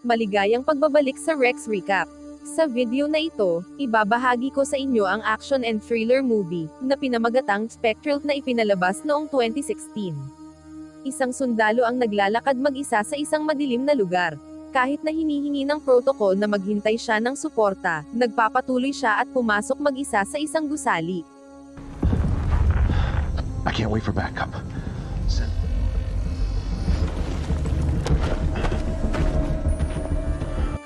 Maligayang pagbabalik sa Rex Recap. Sa video na ito, ibabahagi ko sa inyo ang action and thriller movie, na pinamagatang Spectral na ipinalabas noong 2016. Isang sundalo ang naglalakad mag-isa sa isang madilim na lugar. Kahit na hinihingi ng protocol na maghintay siya ng suporta, nagpapatuloy siya at pumasok mag-isa sa isang gusali. I can't wait for backup.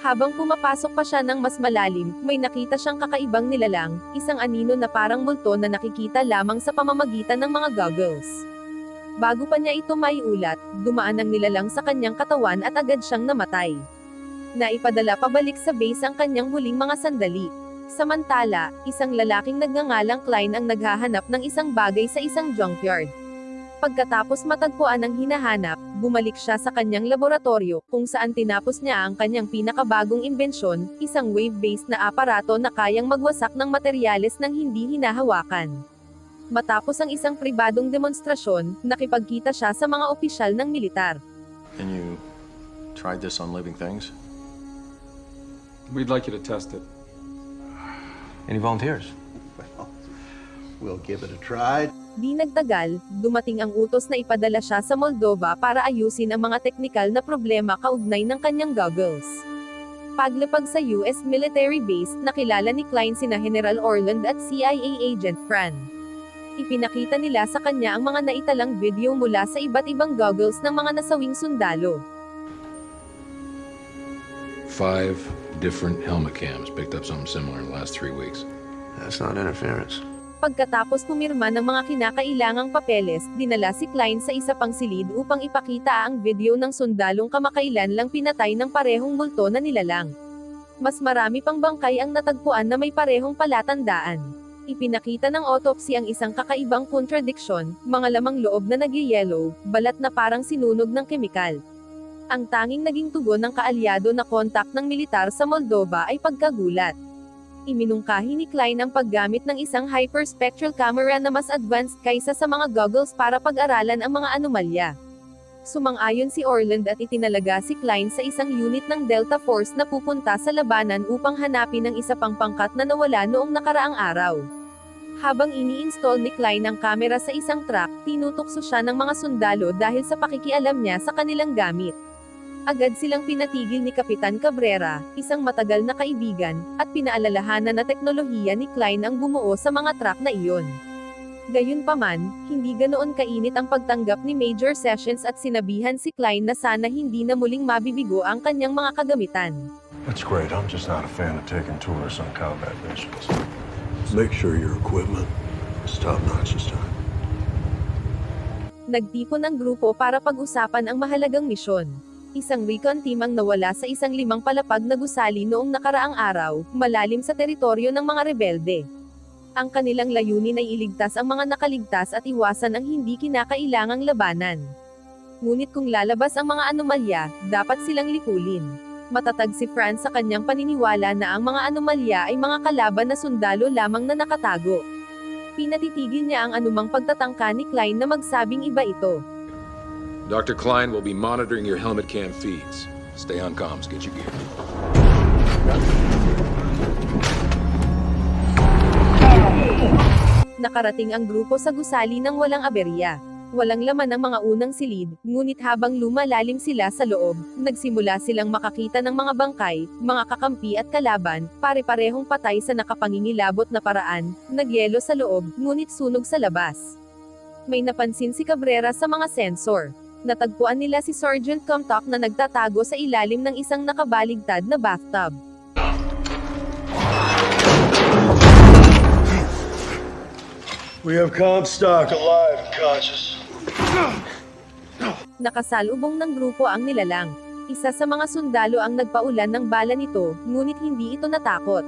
Habang pumapasok pa siya ng mas malalim, may nakita siyang kakaibang nilalang, isang anino na parang multo na nakikita lamang sa pamamagitan ng mga goggles. Bago pa niya ito maiulat, dumaan ang nilalang sa kanyang katawan at agad siyang namatay. Naipadala pabalik sa base ang kanyang huling mga sandali. Samantala, isang lalaking nagngangalang Klein ang naghahanap ng isang bagay sa isang junkyard. Pagkatapos matagpuan ang hinahanap, bumalik siya sa kanyang laboratorio, kung saan tinapos niya ang kanyang pinakabagong imbensyon, isang wave-based na aparato na kayang magwasak ng materyales nang hindi hinahawakan. Matapos ang isang pribadong demonstrasyon, nakipagkita siya sa mga opisyal ng militar. And you tried this on living things? We'd like you to test it. Any volunteers? Well, we'll give it a try. Di nagtagal, dumating ang utos na ipadala siya sa Moldova para ayusin ang mga teknikal na problema kaugnay ng kanyang goggles. Paglapag sa US military base, nakilala ni Klein sina General Orland at CIA agent Fran. Ipinakita nila sa kanya ang mga naitalang video mula sa iba't ibang goggles ng mga nasawing sundalo. 5 different helmet cams picked up something similar in the last 3 weeks. That's not interference. Pagkatapos pumirma ng mga kinakailangang papeles, dinala si Klein sa isa pang silid upang ipakita ang video ng sundalong kamakailan lang pinatay ng parehong multo na nilalang. Mas marami pang bangkay ang natagpuan na may parehong palatandaan. Ipinakita ng autopsy ang isang kakaibang kontradiksyon, mga lamang loob na nagyayellow, balat na parang sinunog ng kemikal. Ang tanging naging tugon ng kaalyado na kontak ng militar sa Moldova ay pagkagulat. Iminungkahi ni Klein ang paggamit ng isang hyperspectral camera na mas advanced kaysa sa mga goggles para pag-aralan ang mga anomalya. Sumang-ayon si Orland at itinalaga si Klein sa isang unit ng Delta Force na pupunta sa labanan upang hanapin ang isa pang pangkat na nawala noong nakaraang araw. Habang ini-install ni Klein ang kamera sa isang truck, tinutukso siya ng mga sundalo dahil sa pakikialam niya sa kanilang gamit. Agad silang pinatigil ni Kapitan Cabrera, isang matagal na kaibigan, at pinaalalahanan na teknolohiya ni Klein ang bumuo sa mga truck na iyon. Gayunpaman, hindi ganoon kainit ang pagtanggap ni Major Sessions at sinabihan si Klein na sana hindi na muling mabibigo ang kanyang mga kagamitan. That's great. I'm just not a fan of taking tourists on combat missions. Make sure your equipment is top-notch this time. Nagtipon ang grupo para pag-usapan ang mahalagang misyon. Isang recon team ang nawala sa isang 5 palapag na gusali noong nakaraang araw, malalim sa teritoryo ng mga rebelde. Ang kanilang layunin ay iligtas ang mga nakaligtas at iwasan ang hindi kinakailangang labanan. Ngunit kung lalabas ang mga anomalya, dapat silang likulin. Matatag si Fran sa kanyang paniniwala na ang mga anomalya ay mga kalaban na sundalo lamang na nakatago. Pinatitigil niya ang anumang pagtatangka ni Klein na magsabing iba ito. Dr. Klein will be monitoring your helmet cam feeds. Stay on comms, get your gear. Nakarating ang grupo sa gusali ng walang aberya. Walang laman ang mga unang silid, ngunit habang lumalalim sila sa loob, nagsimula silang makakita ng mga bangkay, mga kakampi at kalaban, pare-parehong patay sa nakapangingilabot na paraan, nagyelo sa loob, ngunit sunog sa labas. May napansin si Cabrera sa mga sensor. Natagpuan nila si Sergeant Comtock na nagtatago sa ilalim ng isang nakabaligtad na bathtub. We have Comstock alive and conscious. Nakasalubong ng grupo ang nilalang. Isa sa mga sundalo ang nagpaulan ng bala nito, ngunit hindi ito natakot.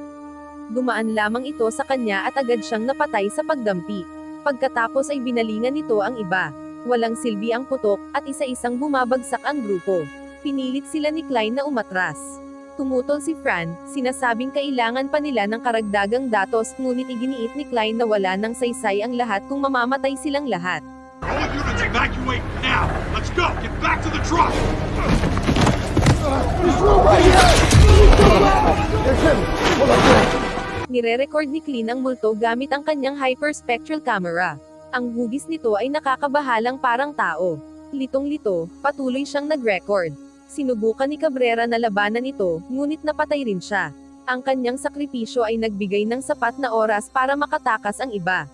Dumaan lamang ito sa kanya at agad siyang napatay sa pagdampi. Pagkatapos ay binalingan nito ang iba. Walang silbi ang putok, at isa-isang bumabagsak ang grupo. Pinilit sila ni Klein na umatras. Tumutol si Fran, sinasabing kailangan pa nila ng karagdagang datos, ngunit iginiit ni Klein na wala ng saysay ang lahat kung mamamatay silang lahat. All units evacuate now! Let's go! Get back to the truck! Nire-record ni Clint ang multo gamit ang kanyang hyperspectral camera. Ang hugis nito ay nakakabahalang parang tao. Litong-lito, patuloy siyang nag-record. Sinubukan ni Cabrera na labanan ito, ngunit napatay rin siya. Ang kanyang sakripisyo ay nagbigay ng sapat na oras para makatakas ang iba.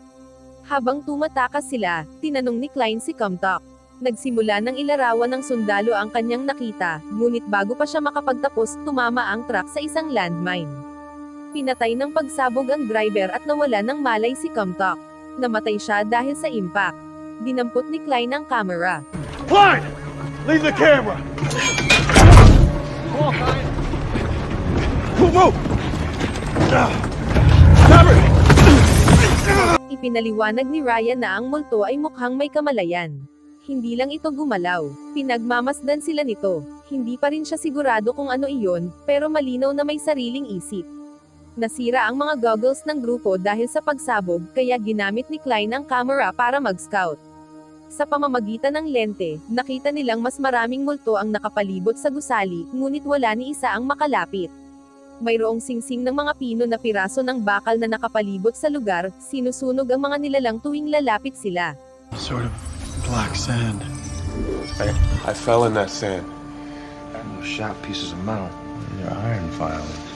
Habang tumatakas sila, tinanong ni Klein si Comtok. Nagsimula ng ilarawan ng sundalo ang kanyang nakita, ngunit bago pa siya makapagtapos, tumama ang truck sa isang landmine. Pinatay ng pagsabog ang driver at nawala ng malay si Comtok. Namatay siya dahil sa impact. Dinampot ni Klein ang camera. Klein! Leave the camera! Move! Cover! Ipinaliwanag ni Ryan na ang multo ay mukhang may kamalayan. Hindi lang ito gumalaw. Pinagmamasdan sila nito. Hindi pa rin siya sigurado kung ano iyon, pero malinaw na may sariling isip. Nasira ang mga goggles ng grupo dahil sa pagsabog, kaya ginamit ni Klein ang camera para mag-scout. Sa pamamagitan ng lente, nakita nilang mas maraming multo ang nakapalibot sa gusali, ngunit wala ni isa ang makalapit. Mayroong singsing ng mga pino na piraso ng bakal na nakapalibot sa lugar, sinusunog ang mga nilalang tuwing lalapit sila. Sort of black sand. I fell in that sand. Those sharp pieces of metal. Your iron filings.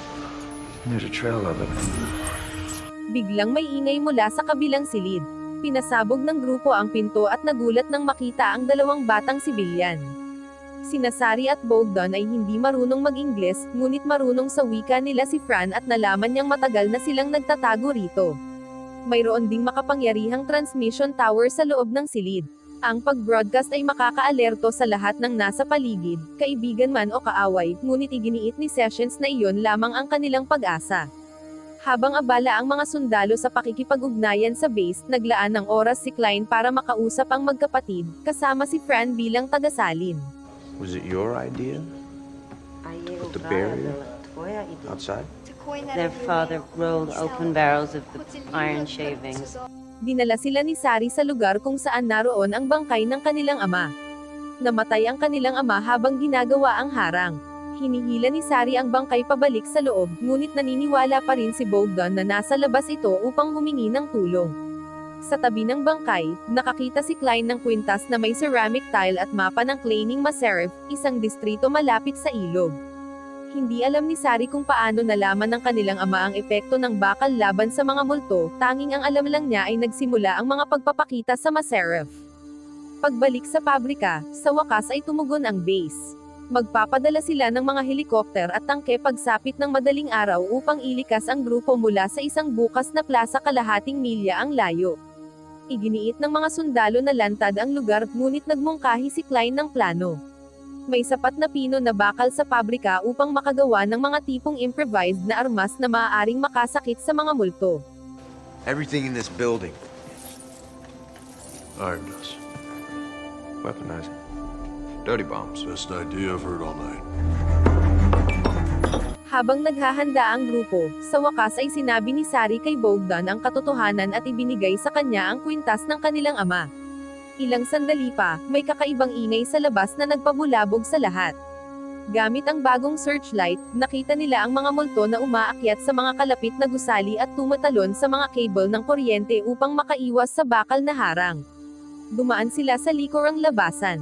There's a trail of it. Biglang may ingay mula sa kabilang silid. Pinasabog ng grupo ang pinto at nagulat nang makita ang dalawang batang sibilyan. Sina Sari at Bogdan ay hindi marunong mag-Ingles, ngunit marunong sa wika nila si Fran at nalaman niyang matagal na silang nagtatago rito. Mayroon ding makapangyarihang transmission tower sa loob ng silid. Ang pag-broadcast ay makakaalerto sa lahat ng nasa paligid, kaibigan man o kaaway, ngunit iginiit ni Sessions na iyon lamang ang kanilang pag-asa. Habang abala ang mga sundalo sa pakikipag-ugnayan sa base, naglaan ng oras si Klein para makausap ang magkapatid, kasama si Fran bilang tagasalin. Was it your idea? Put the barrier outside? Their father rolled open barrels of the iron shavings. Dinala sila ni Sari sa lugar kung saan naroon ang bangkay ng kanilang ama. Namatay ang kanilang ama habang ginagawa ang harang. Hinihila ni Sari ang bangkay pabalik sa loob, ngunit naniniwala pa rin si Bogdan na nasa labas ito upang humingi ng tulong. Sa tabi ng bangkay, nakakita si Klein ng kwintas na may ceramic tile at mapa ng Klaining Maserif, isang distrito malapit sa ilog. Hindi alam ni Sari kung paano nalaman ng kanilang ama ang epekto ng bakal laban sa mga multo, tanging ang alam lang niya ay nagsimula ang mga pagpapakita sa Maserif. Pagbalik sa pabrika, sa wakas ay tumugon ang base. Magpapadala sila ng mga helikopter at tangke pagsapit ng madaling araw upang ilikas ang grupo mula sa isang bukas na plaza kalahating milya ang layo. Iginiit ng mga sundalo na lantad ang lugar, ngunit nagmungkahi si Klein ng plano. May sapat na pino na bakal sa pabrika upang makagawa ng mga tipong improvised na armas na maaaring makasakit sa mga multo. Everything in this building. Iron dust. Weaponized. Dirty bombs. Best idea I've heard all night. Habang naghahanda ang grupo, sa wakas ay sinabi ni Sari kay Bogdan ang katotohanan at ibinigay sa kanya ang kwintas ng kanilang ama. Ilang sandali pa, may kakaibang ingay sa labas na nagpabulabog sa lahat. Gamit ang bagong searchlight, nakita nila ang mga multo na umaakyat sa mga kalapit na gusali at tumatalon sa mga cable ng kuryente upang makaiwas sa bakal na harang. Dumaan sila sa likurang labasan.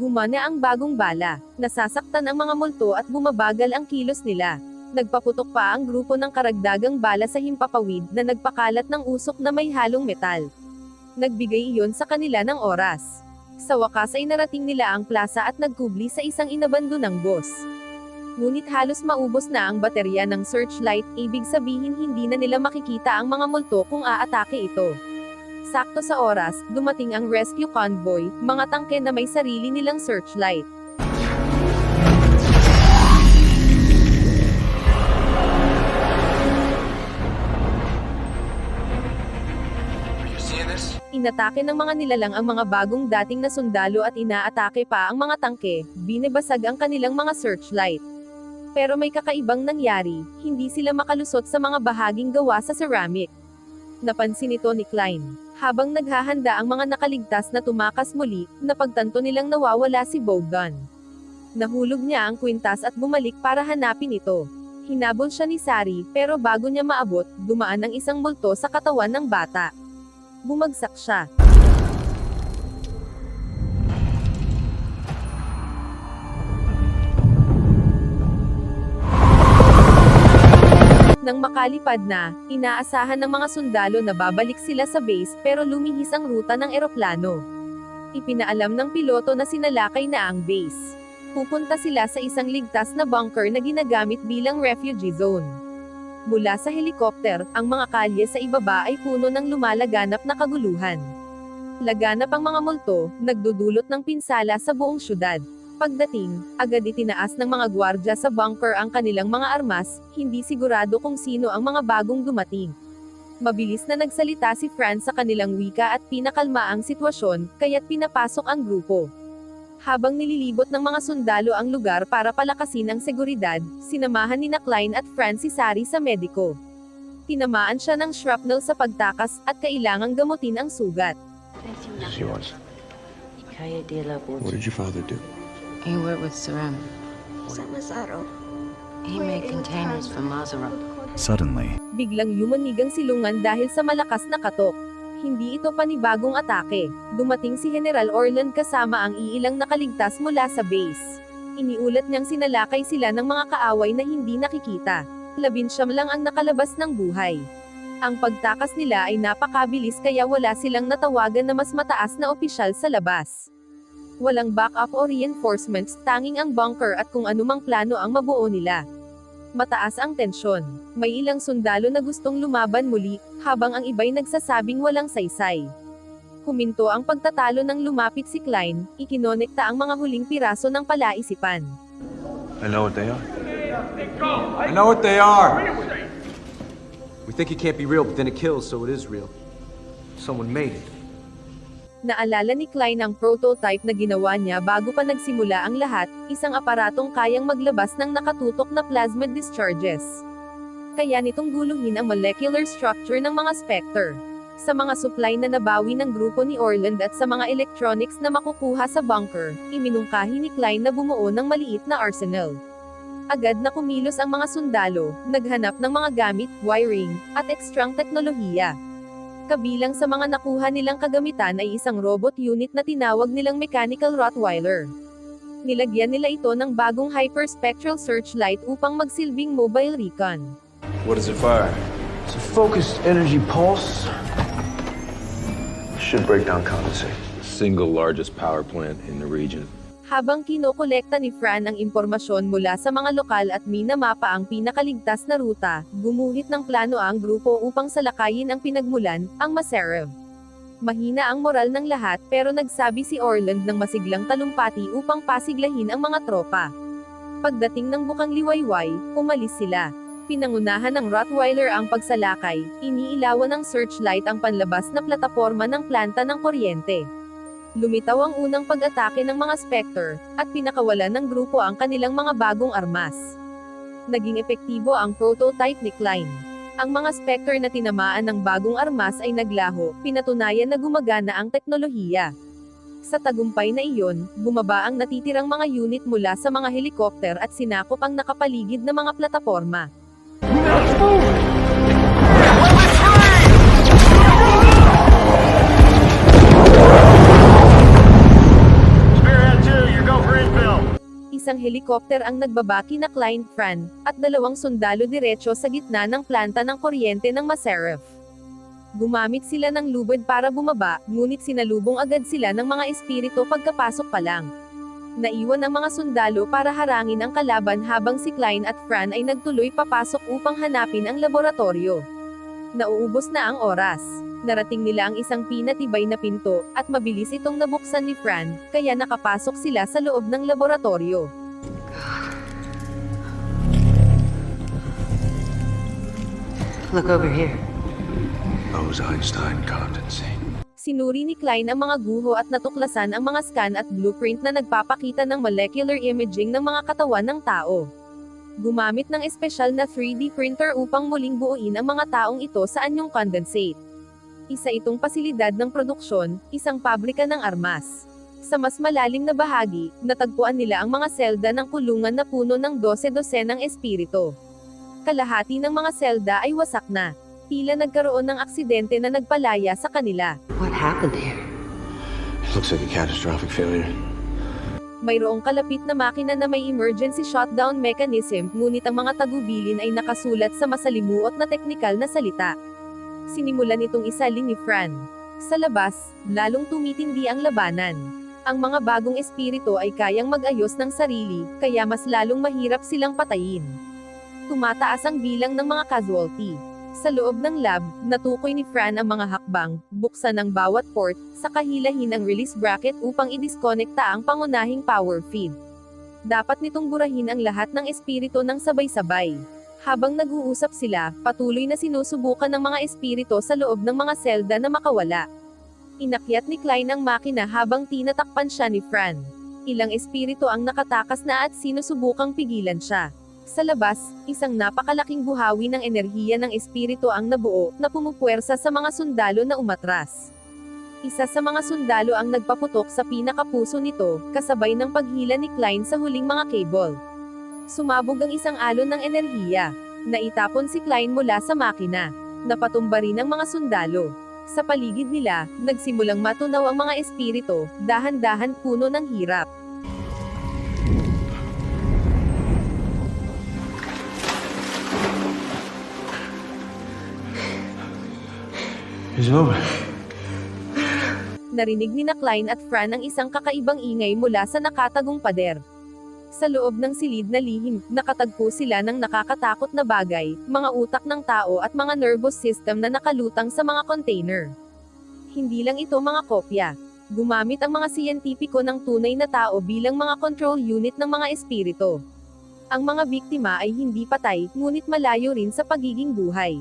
Gumana ang bagong bala, nasasaktan ang mga multo at bumabagal ang kilos nila. Nagpaputok pa ang grupo ng karagdagang bala sa himpapawid na nagpakalat ng usok na may halong metal. Nagbigay iyon sa kanila ng oras. Sa wakas ay narating nila ang plaza at nagkubli sa isang inabandonang bus. Ngunit halos maubos na ang baterya ng searchlight, ibig sabihin hindi na nila makikita ang mga multo kung aatake ito. Sakto sa oras, dumating ang rescue convoy, mga tangke na may sarili nilang searchlight. Inatake ng mga nilalang ang mga bagong dating na sundalo at inaatake pa ang mga tangke, binebasag ang kanilang mga searchlight. Pero may kakaibang nangyari, hindi sila makalusot sa mga bahaging gawa sa ceramic. Napansin ito ni Klein. Habang naghahanda ang mga nakaligtas na tumakas muli, napagtanto nilang nawawala si Bogdan. Nahulog niya ang kwintas at bumalik para hanapin ito. Hinabol siya ni Sari, pero bago niya maabot, dumaan ang isang multo sa katawan ng bata. Bumagsak siya. Nang makalipad na, inaasahan ng mga sundalo na babalik sila sa base pero lumihis ang ruta ng eroplano. Ipinaalam ng piloto na sinalakay na ang base. Pupunta sila sa isang ligtas na bunker na ginagamit bilang refugee zone. Mula sa helikopter, ang mga kalye sa ibaba ay puno ng lumalaganap na kaguluhan. Laganap ang mga multo, nagdudulot ng pinsala sa buong syudad. Pagdating, agad itinaas ng mga gwardya sa bunker ang kanilang mga armas, hindi sigurado kung sino ang mga bagong dumating. Mabilis na nagsalita si Fran sa kanilang wika at pinakalma ang sitwasyon, kaya't pinapasok ang grupo. Habang nililibot ng mga sundalo ang lugar para palakasin ang seguridad, sinamahan ni Klein at Fran si Sari sa mediko. Tinamaan siya ng shrapnel sa pagtakas at kailangang gamutin ang sugat. She was. What did your father do? He worked with ceramic. He made containers for Maserati. Suddenly, Biglang yumanig ang silungan dahil sa malakas na katok. Hindi ito panibagong atake. Dumating si General Orland kasama ang iilang nakaligtas mula sa base. Iniulat niyang sinalakay sila ng mga kaaway na hindi nakikita. 19 lang ang nakalabas ng buhay. Ang pagtakas nila ay napakabilis kaya wala silang natawagan na mas mataas na opisyal sa labas. Walang backup o reinforcements, tanging ang bunker at kung anumang plano ang mabuo nila. Mataas ang tensyon. May ilang sundalo na gustong lumaban muli, habang ang iba'y nagsasabing walang saysay. Huminto ang pagtatalo nang lumapit si Klein, ikinonekta ang mga huling piraso ng palaisipan. I know what they are. I know what they are. We think it can't be real, but then it kills, so it is real. Someone made it. Naalala ni Klein ang prototype na ginawa niya bago pa nagsimula ang lahat, isang aparatong kayang maglabas ng nakatutok na plasma discharges. Kaya nitong guluhin ang molecular structure ng mga Spectre. Sa mga supply na nabawi ng grupo ni Orland at sa mga electronics na makukuha sa bunker, iminungkahi ni Klein na bumuo ng maliit na arsenal. Agad na kumilos ang mga sundalo, naghanap ng mga gamit, wiring, at ekstrang teknolohiya. Kabilang sa mga nakuha nilang kagamitan ay isang robot unit na tinawag nilang Mechanical Rottweiler. Nilagyan nila ito ng bagong hyperspectral searchlight upang magsilbing mobile recon. What does it fire? It's a focused energy pulse. Should break down condensate. Single largest power plant in the region. Habang kinokolekta ni Fran ang impormasyon mula sa mga lokal at minamapa ang pinakaligtas na ruta, gumuhit ng plano ang grupo upang salakayin ang pinagmulan, ang Maserev. Mahina ang moral ng lahat pero nagsabi si Orland ng masiglang talumpati upang pasiglahin ang mga tropa. Pagdating ng bukang liwayway, umalis sila. Pinangunahan ng Rottweiler ang pagsalakay, iniilawan ng searchlight ang panlabas na plataporma ng planta ng kuryente. Lumitaw ang unang pag-atake ng mga Spectre, at pinakawalan ng grupo ang kanilang mga bagong armas. Naging epektibo ang prototype ni Klein. Ang mga Spectre na tinamaan ng bagong armas ay naglaho, pinatunayan na gumagana ang teknolohiya. Sa tagumpay na iyon, bumaba ang natitirang mga unit mula sa mga helikopter at sinakop ang nakapaligid na mga plataporma. Isang helikopter ang nagbabaki na Klein, Fran, at 2 sundalo diretso sa gitna ng planta ng kuryente ng Maserev. Gumamit sila ng lubid para bumaba, ngunit sinalubong agad sila ng mga espiritu pagkapasok pa lang. Naiwan ang mga sundalo para harangin ang kalaban habang si Klein at Fran ay nagtuloy papasok upang hanapin ang laboratorio. Nauubos na ang oras. Narating nila ang isang pinatibay na pinto, at mabilis itong nabuksan ni Fran, kaya nakapasok sila sa loob ng laboratorio. Look over here. Those Einstein condensate. Sinuri ni Klein ang mga guho at natuklasan ang mga scan at blueprint na nagpapakita ng molecular imaging ng mga katawan ng tao. Gumamit ng espesyal na 3D printer upang muling buuin ang mga taong ito sa anyong condensate. Isa itong pasilidad ng produksyon, isang pabrika ng armas. Sa mas malalim na bahagi, natagpuan nila ang mga selda ng kulungan na puno ng 12-dosenang espiritu. Kalahati ng mga selda ay wasak na. Tila nagkaroon ng aksidente na nagpalaya sa kanila. What happened here? It looks like a catastrophic failure. Mayroong kalapit na makina na may emergency shutdown mechanism, ngunit ang mga tagubilin ay nakasulat sa masalimuot na teknikal na salita. Sinimulan itong isalin ni Fran. Sa labas, lalong tumitindi ang labanan. Ang mga bagong espiritu ay kayang mag-ayos ng sarili, kaya mas lalong mahirap silang patayin. Tumataas ang bilang ng mga casualty. Sa loob ng lab, natukoy ni Fran ang mga hakbang, buksan ang bawat port, saka hilahin ang release bracket upang i-disconnecta ang pangunahing power feed. Dapat nitong burahin ang lahat ng espiritu ng sabay-sabay. Habang nag-uusap sila, patuloy na sinusubukan ng mga espiritu sa loob ng mga selda na makawala. Inakyat ni Klein ang makina habang tinatakpan siya ni Fran. Ilang espiritu ang nakatakas na at sinusubukang pigilan siya. Sa labas, isang napakalaking buhawi ng enerhiya ng espiritu ang nabuo, na pumupuwersa sa mga sundalo na umatras. Isa sa mga sundalo ang nagpaputok sa pinakapuso nito, kasabay ng paghila ni Klein sa huling mga cable. Sumabog ang isang alon ng enerhiya. Naitapon si Klein mula sa makina. Napatumba rin ang mga sundalo. Sa paligid nila, nagsimulang matunaw ang mga espiritu, dahan-dahan puno ng hirap. It's over. Narinig ni Klein at Fran ang isang kakaibang ingay mula sa nakatagong pader. Sa loob ng silid na lihim, nakatagpo sila ng nakakatakot na bagay, mga utak ng tao at mga nervous system na nakalutang sa mga container. Hindi lang ito mga kopya. Gumamit ang mga siyentipiko ng tunay na tao bilang mga control unit ng mga espiritu. Ang mga biktima ay hindi patay, ngunit malayo rin sa pagiging buhay.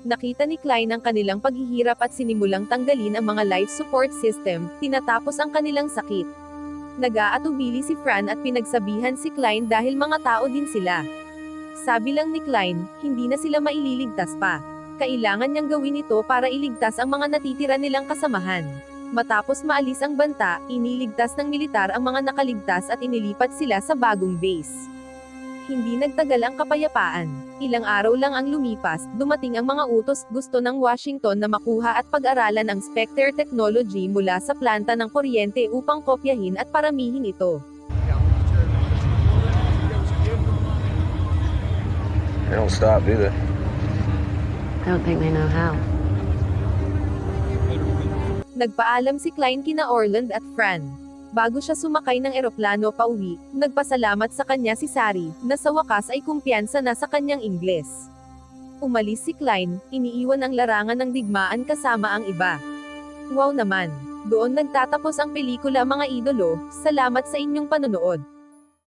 Nakita ni Klein ang kanilang paghihirap at sinimulang tanggalin ang mga life support system, tinatapos ang kanilang sakit. Nag-aatubili si Fran at pinagsabihan si Klein dahil mga tao din sila. Sabi lang ni Klein, hindi na sila maililigtas pa. Kailangan niyang gawin ito para iligtas ang mga natitira nilang kasamahan. Matapos maalis ang banta, iniligtas ng militar ang mga nakaligtas at inilipat sila sa bagong base. Hindi nagtagal ang kapayapaan. Ilang araw lang ang lumipas, dumating ang mga utos, gusto ng Washington na makuha at pag-aralan ang Spectre technology mula sa planta ng kuryente upang kopyahin at paramihin ito. They don't stop, do they? I don't think they know how. Nagpaalam si Klein kina Orland at Fran. Bago siya sumakay ng eroplano pauwi, nagpasalamat sa kanya si Sari, na sa wakas ay kumpiyansa na sa kanyang Ingles. Umalis si Klein, iniiwan ang larangan ng digmaan kasama ang iba. Wow naman! Doon nagtatapos ang pelikula mga idolo, salamat sa inyong panonood.